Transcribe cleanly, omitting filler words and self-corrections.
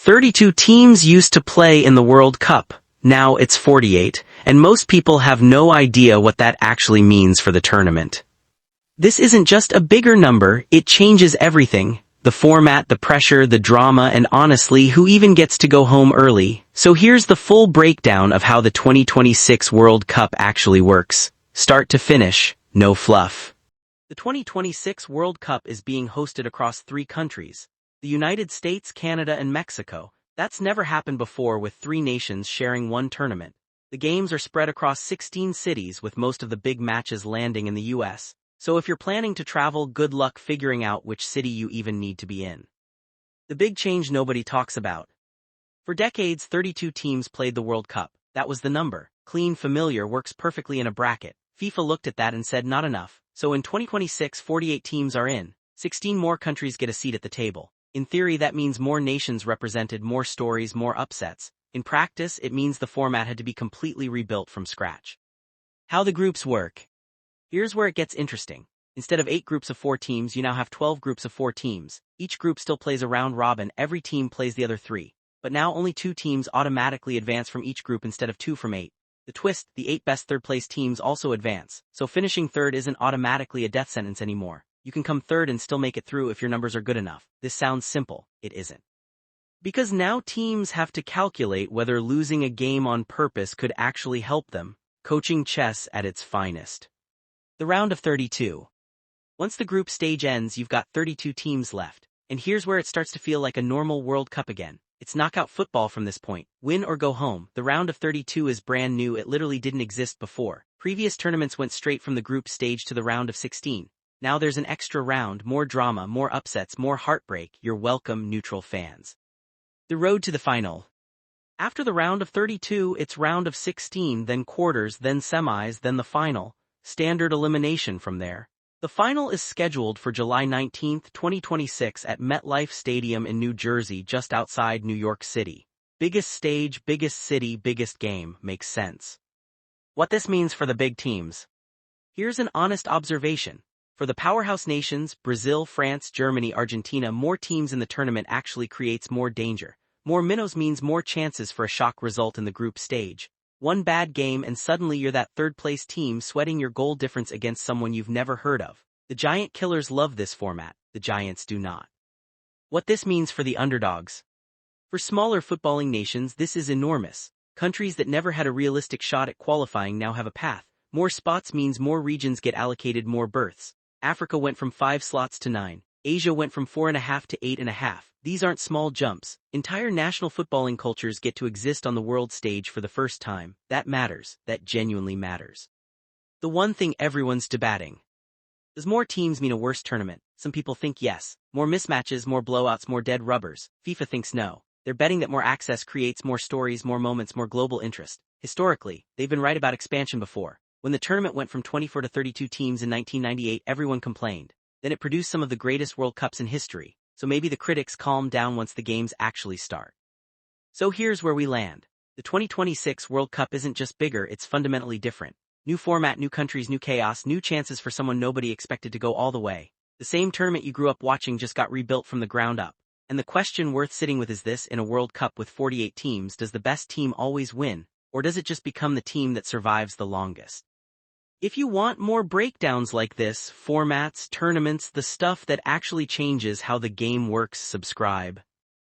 32 teams used to play in the World Cup. Now it's 48, and most people have no idea what that actually means for the tournament. This isn't just a bigger number, it changes everything. The format, the pressure, the drama, and honestly, who even gets to go home early? So here's the full breakdown of how the 2026 World Cup actually works. Start to finish, no fluff. The 2026 World Cup is being hosted across 3 countries: the United States, Canada, and Mexico. That's never happened before, with 3 nations sharing one tournament. The games are spread across 16 cities, with most of the big matches landing in the US. So if you're planning to travel, good luck figuring out which city you even need to be in. The big change nobody talks about. For decades, 32 teams played the World Cup. That was the number. Clean, familiar, works perfectly in a bracket. FIFA looked at that and said not enough. So in 2026, 48 teams are in. 16 more countries get a seat at the table. In theory, that means more nations represented, more stories, more upsets. In practice, it means the format had to be completely rebuilt from scratch. How the groups work. Here's where it gets interesting. Instead of 8 groups of 4 teams, you now have 12 groups of 4 teams. Each group still plays a round robin, every team plays the other 3. But now only 2 teams automatically advance from each group instead of 2 from 8. The twist, the 8 best third-place teams also advance, so finishing third isn't automatically a death sentence anymore. You can come third and still make it through if your numbers are good enough. This sounds simple. It isn't. Because now teams have to calculate whether losing a game on purpose could actually help them. Coaching chess at its finest. The round of 32. Once the group stage ends, you've got 32 teams left. And here's where it starts to feel like a normal World Cup again. It's knockout football from this point. Win or go home. The round of 32 is brand new. It literally didn't exist before. Previous tournaments went straight from the group stage to the round of 16. Now there's an extra round, more drama, more upsets, more heartbreak. You're welcome, neutral fans. The road to the final. After the round of 32, it's round of 16, then quarters, then semis, then the final. Standard elimination from there. The final is scheduled for July 19, 2026 at MetLife Stadium in New Jersey, just outside New York City. Biggest stage, biggest city, biggest game. Makes sense. What this means for the big teams. Here's an honest observation. For the powerhouse nations, Brazil, France, Germany, Argentina, more teams in the tournament actually creates more danger. More minnows means more chances for a shock result in the group stage. One bad game and suddenly you're that third-place team sweating your goal difference against someone you've never heard of. The giant killers love this format, the giants do not. What this means for the underdogs. For smaller footballing nations, this is enormous. Countries that never had a realistic shot at qualifying now have a path. More spots means more regions get allocated more berths. Africa went from 5 slots to 9. Asia went from 4.5 to 8.5. These aren't small jumps. Entire national footballing cultures get to exist on the world stage for the first time. That matters. That genuinely matters. The one thing everyone's debating. Does more teams mean a worse tournament? Some people think yes. More mismatches, more blowouts, more dead rubbers. FIFA thinks no. They're betting that more access creates more stories, more moments, more global interest. Historically, they've been right about expansion before. When the tournament went from 24 to 32 teams in 1998, everyone complained. Then it produced some of the greatest World Cups in history, so maybe the critics calm down once the games actually start. So here's where we land. The 2026 World Cup isn't just bigger, it's fundamentally different. New format, new countries, new chaos, new chances for someone nobody expected to go all the way. The same tournament you grew up watching just got rebuilt from the ground up. And the question worth sitting with is this: in a World Cup with 48 teams, does the best team always win, or does it just become the team that survives the longest? If you want more breakdowns like this, formats, tournaments, the stuff that actually changes how the game works, subscribe.